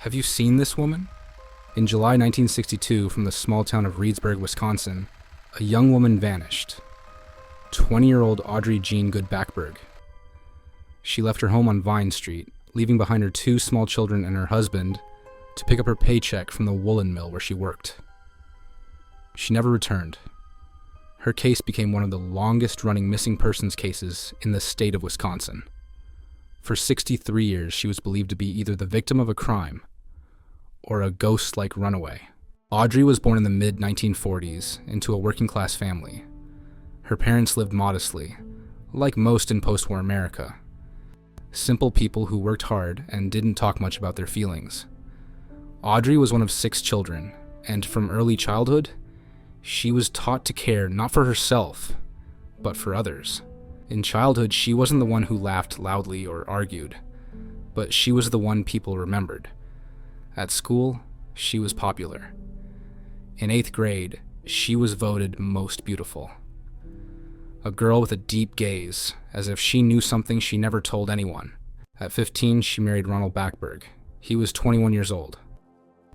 Have you seen this woman? In July 1962, from the small town of Reedsburg, Wisconsin, a young woman vanished. 20-year-old Audrey Jean Bakkeberg. She left her home on Vine Street, leaving behind her 2 small children and her husband to pick up her paycheck from the woolen mill where she worked. She never returned. Her case became one of the longest-running missing persons cases in the state of Wisconsin. For 63 years, she was believed to be either the victim of a crime or a ghost-like runaway. Audrey was born in the mid-1940s into a working-class family. Her parents lived modestly, like most in post-war America. Simple people who worked hard and didn't talk much about their feelings. Audrey was one of 6 children, and from early childhood, she was taught to care not for herself, but for others. In childhood, she wasn't the one who laughed loudly or argued, but she was the one people remembered. At school, she was popular. In 8th grade, she was voted most beautiful. A girl with a deep gaze, as if she knew something she never told anyone. At 15, she married Ronald Bakkeberg. He was 21 years old.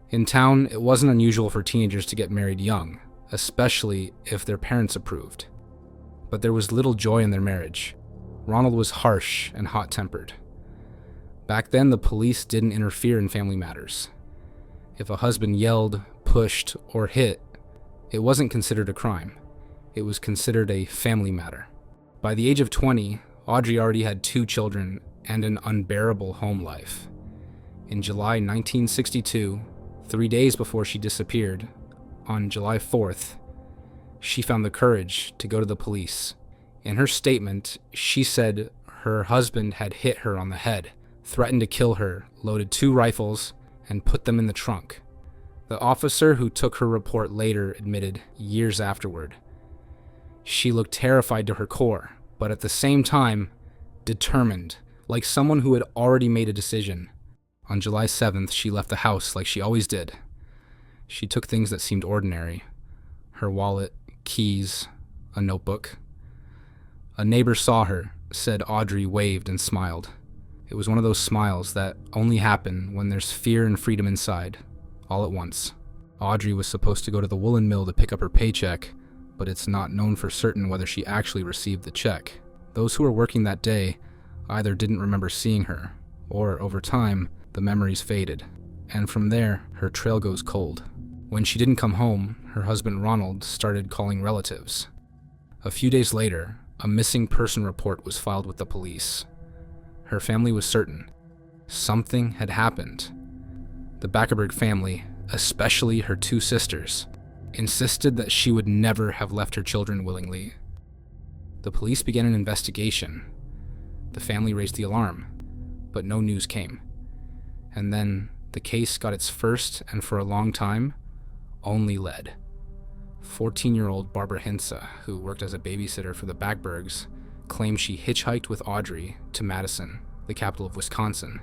In town, it wasn't unusual for teenagers to get married young, especially if their parents approved. But there was little joy in their marriage. Ronald was harsh and hot-tempered. Back then, the police didn't interfere in family matters. If a husband yelled, pushed, or hit, it wasn't considered a crime. It was considered a family matter. By the age of 20, Audrey already had 2 children and an unbearable home life. In July 1962, 3 days before she disappeared, on July 4th, she found the courage to go to the police. In her statement, she said her husband had hit her on the head, threatened to kill her, loaded 2 rifles, and put them in the trunk. The officer who took her report later admitted, years afterward, she looked terrified to her core, but at the same time, determined, like someone who had already made a decision. On July 7th, she left the house like she always did. She took things that seemed ordinary: her wallet, keys, a notebook. A neighbor saw her, said Audrey waved and smiled. It was one of those smiles that only happen when there's fear and freedom inside, all at once. Audrey was supposed to go to the woolen mill to pick up her paycheck, but it's not known for certain whether she actually received the check. Those who were working that day either didn't remember seeing her, or over time, the memories faded. And from there, her trail goes cold. When she didn't come home, her husband Ronald started calling relatives. A few days later, a missing person report was filed with the police. Her family was certain something had happened. The Bakkeberg family, especially her 2 sisters, insisted that she would never have left her children willingly. The police began an investigation. The family raised the alarm, but no news came. And then the case got its first, and for a long time, only lead. 14-year-old Barbara Hinsa, who worked as a babysitter for the Bakkebergs, claimed she hitchhiked with Audrey to Madison, the capital of Wisconsin,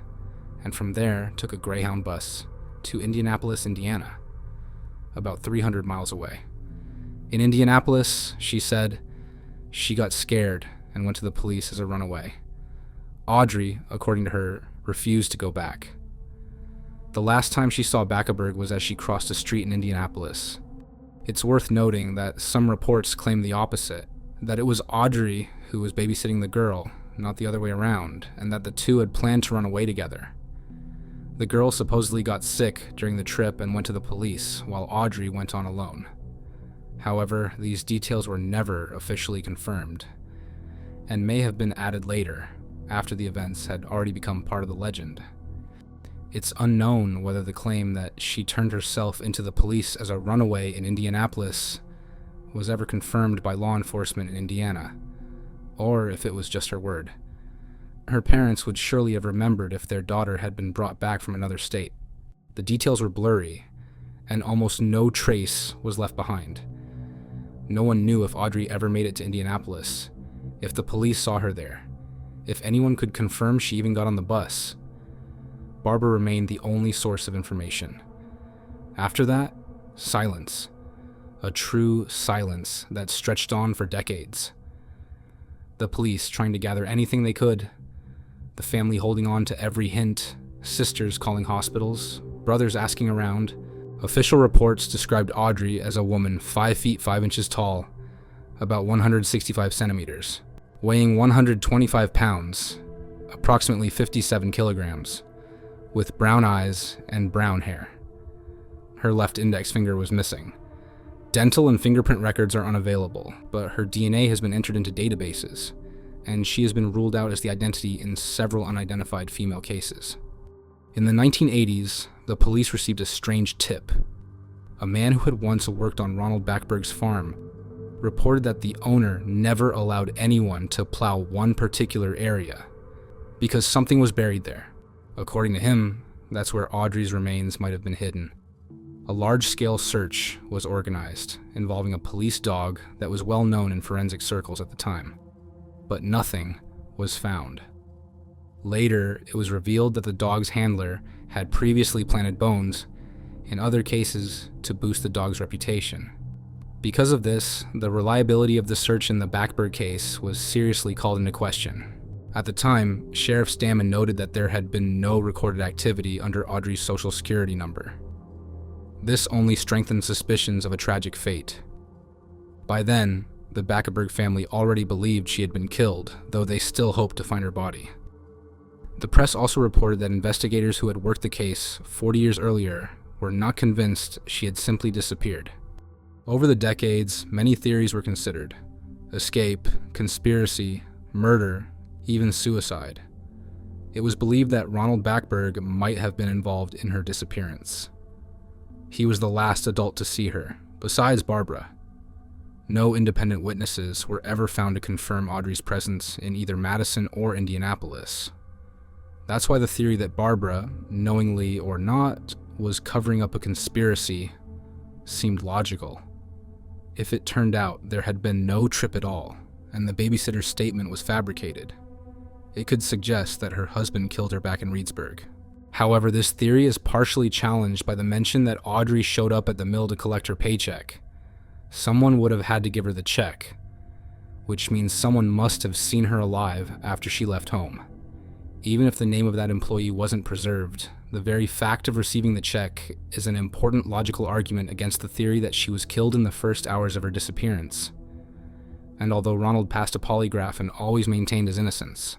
and from there took a Greyhound bus to Indianapolis, Indiana, about 300 miles away. In Indianapolis, she said, she got scared and went to the police as a runaway. Audrey, according to her, refused to go back. The last time she saw Bakkeberg was as she crossed a street in Indianapolis. It's worth noting that some reports claim the opposite, that it was Audrey who was babysitting the girl, not the other way around, and that the 2 had planned to run away together. The girl supposedly got sick during the trip and went to the police, while Audrey went on alone. However, these details were never officially confirmed, and may have been added later, after the events had already become part of the legend. It's unknown whether the claim that she turned herself into the police as a runaway in Indianapolis was ever confirmed by law enforcement in Indiana, or if it was just her word. Her parents would surely have remembered if their daughter had been brought back from another state. The details were blurry, and almost no trace was left behind. No one knew if Audrey ever made it to Indianapolis, if the police saw her there, if anyone could confirm she even got on the bus. Barbara remained the only source of information. After that, silence. A true silence that stretched on for decades. The police trying to gather anything they could, the family holding on to every hint, sisters calling hospitals, brothers asking around, official reports described Audrey as a woman 5 feet 5 inches tall, about 165 centimeters, weighing 125 pounds, approximately 57 kilograms, with brown eyes and brown hair. Her left index finger was missing. Dental and fingerprint records are unavailable, but her DNA has been entered into databases, and she has been ruled out as the identity in several unidentified female cases. In the 1980s, the police received a strange tip. A man who had once worked on Ronald Bakkeberg's farm reported that the owner never allowed anyone to plow one particular area because something was buried there. According to him, that's where Audrey's remains might have been hidden. A large-scale search was organized, involving a police dog that was well known in forensic circles at the time. But nothing was found. Later, it was revealed that the dog's handler had previously planted bones, in other cases to boost the dog's reputation. Because of this, the reliability of the search in the Bakkeberg case was seriously called into question. At the time, Sheriff Stammen noted that there had been no recorded activity under Audrey's social security number. This only strengthened suspicions of a tragic fate. By then, the Bakkeberg family already believed she had been killed, though they still hoped to find her body. The press also reported that investigators who had worked the case 40 years earlier were not convinced she had simply disappeared. Over the decades, many theories were considered: escape, conspiracy, murder, even suicide. It was believed that Ronald Bakkeberg might have been involved in her disappearance. He was the last adult to see her, besides Barbara. No independent witnesses were ever found to confirm Audrey's presence in either Madison or Indianapolis. That's why the theory that Barbara, knowingly or not, was covering up a conspiracy seemed logical. If it turned out there had been no trip at all, and the babysitter's statement was fabricated, it could suggest that her husband killed her back in Reedsburg. However, this theory is partially challenged by the mention that Audrey showed up at the mill to collect her paycheck. Someone would have had to give her the check, which means someone must have seen her alive after she left home. Even if the name of that employee wasn't preserved, the very fact of receiving the check is an important logical argument against the theory that she was killed in the first hours of her disappearance. And although Ronald passed a polygraph and always maintained his innocence,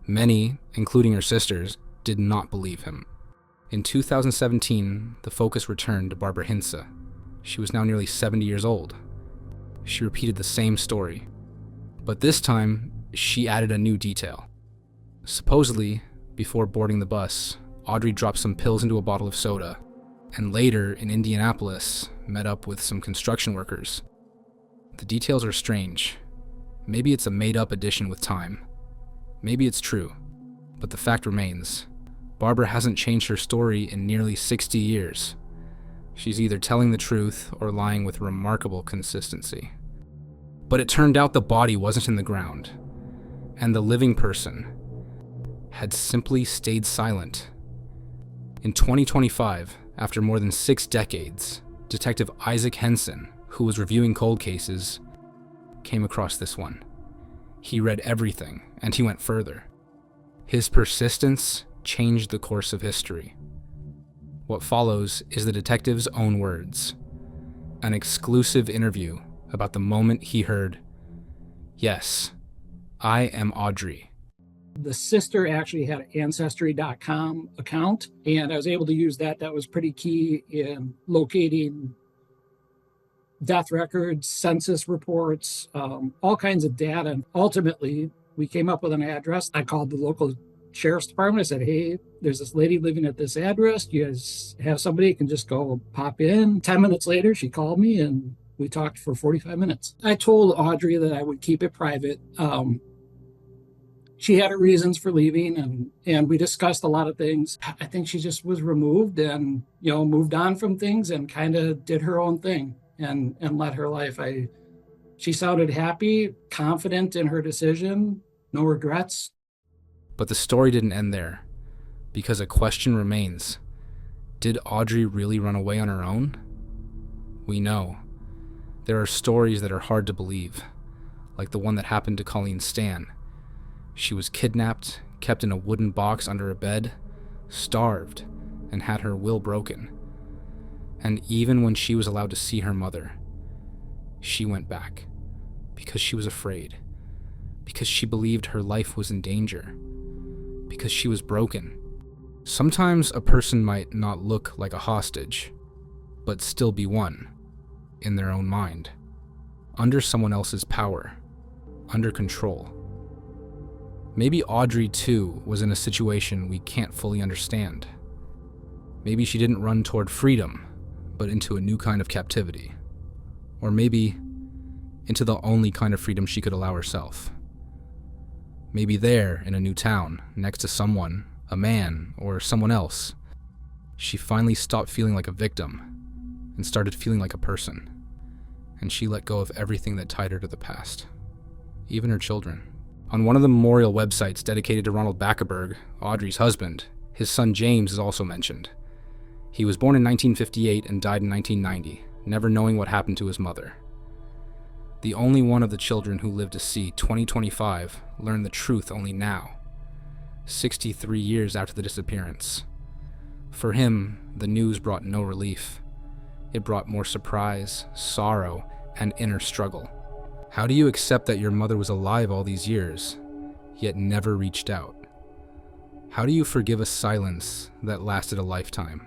many, including her sisters, did not believe him. In 2017, the focus returned to Barbara Hintze. She was now nearly 70 years old. She repeated the same story, but this time, she added a new detail. Supposedly, before boarding the bus, Audrey dropped some pills into a bottle of soda, and later, in Indianapolis, met up with some construction workers. The details are strange. Maybe it's a made-up addition with time. Maybe it's true, but the fact remains. Barbara hasn't changed her story in nearly 60 years. She's either telling the truth or lying with remarkable consistency. But it turned out the body wasn't in the ground, and the living person had simply stayed silent. In 2025, after more than 6 decades, Detective Isaac Henson, who was reviewing cold cases, came across this one. He read everything, and he went further. His persistence changed the course of history. What follows is the detective's own words, an exclusive interview about the moment he heard, "Yes, I am Audrey." The sister actually had an Ancestry.com account, and I was able to use that. That was pretty key in locating death records, census reports, all kinds of data. And ultimately, we came up with an address. I called the local sheriff's department. I said, "Hey, there's this lady living at this address. You guys have somebody who can just go pop in?" 10 minutes later, she called me and we talked for 45 minutes. I told Audrey that I would keep it private. She had her reasons for leaving, and we discussed a lot of things. I think she just was removed and, moved on from things and kind of did her own thing and led her life. She sounded happy, confident in her decision, no regrets. But the story didn't end there, because a question remains. Did Audrey really run away on her own? We know. There are stories that are hard to believe, like the one that happened to Colleen Stan. She was kidnapped, kept in a wooden box under a bed, starved, and had her will broken. And even when she was allowed to see her mother, she went back because she was afraid, because she believed her life was in danger, because she was broken. Sometimes a person might not look like a hostage, but still be one, in their own mind, under someone else's power, under control. Maybe Audrey, too, was in a situation we can't fully understand. Maybe she didn't run toward freedom, but into a new kind of captivity. Or maybe into the only kind of freedom she could allow herself. Maybe there, in a new town, next to someone, a man, or someone else, she finally stopped feeling like a victim and started feeling like a person. And she let go of everything that tied her to the past, even her children. On one of the memorial websites dedicated to Ronald Bakkeberg, Audrey's husband, his son James is also mentioned. He was born in 1958 and died in 1990, never knowing what happened to his mother. The only one of the children who lived to see 2025 learned the truth only now, 63 years after the disappearance. For him, the news brought no relief. It brought more surprise, sorrow, and inner struggle. How do you accept that your mother was alive all these years, yet never reached out? How do you forgive a silence that lasted a lifetime?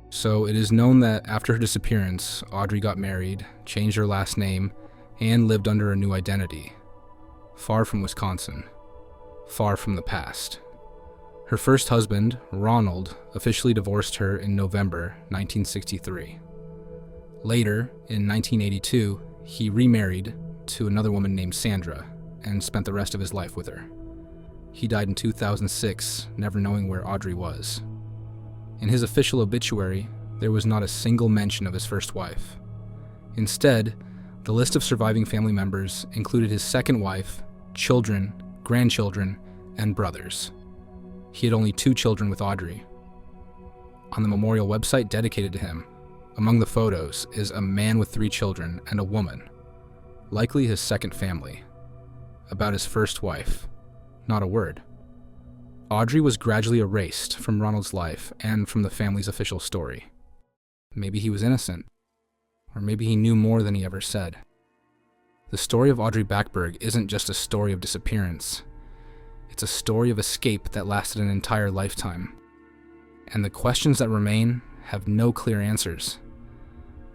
So it is known that after her disappearance, Audrey got married, changed her last name, and lived under a new identity, far from Wisconsin, far from the past. Her first husband, Ronald, officially divorced her in November 1963. Later, in 1982, he remarried to another woman named Sandra and spent the rest of his life with her. He died in 2006, never knowing where Audrey was. In his official obituary, there was not a single mention of his first wife. Instead, the list of surviving family members included his second wife, children, grandchildren, and brothers. He had only 2 children with Audrey. On the memorial website dedicated to him, among the photos is a man with 3 children and a woman, likely his second family. About his first wife, not a word. Audrey was gradually erased from Ronald's life and from the family's official story. Maybe he was innocent, or maybe he knew more than he ever said. The story of Audrey Bakkeberg isn't just a story of disappearance. It's a story of escape that lasted an entire lifetime. And the questions that remain have no clear answers.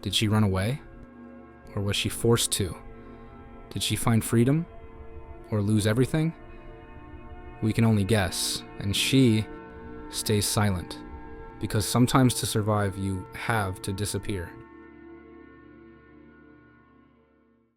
Did she run away? Or was she forced to? Did she find freedom? Or lose everything? We can only guess, and she stays silent, because sometimes to survive you have to disappear.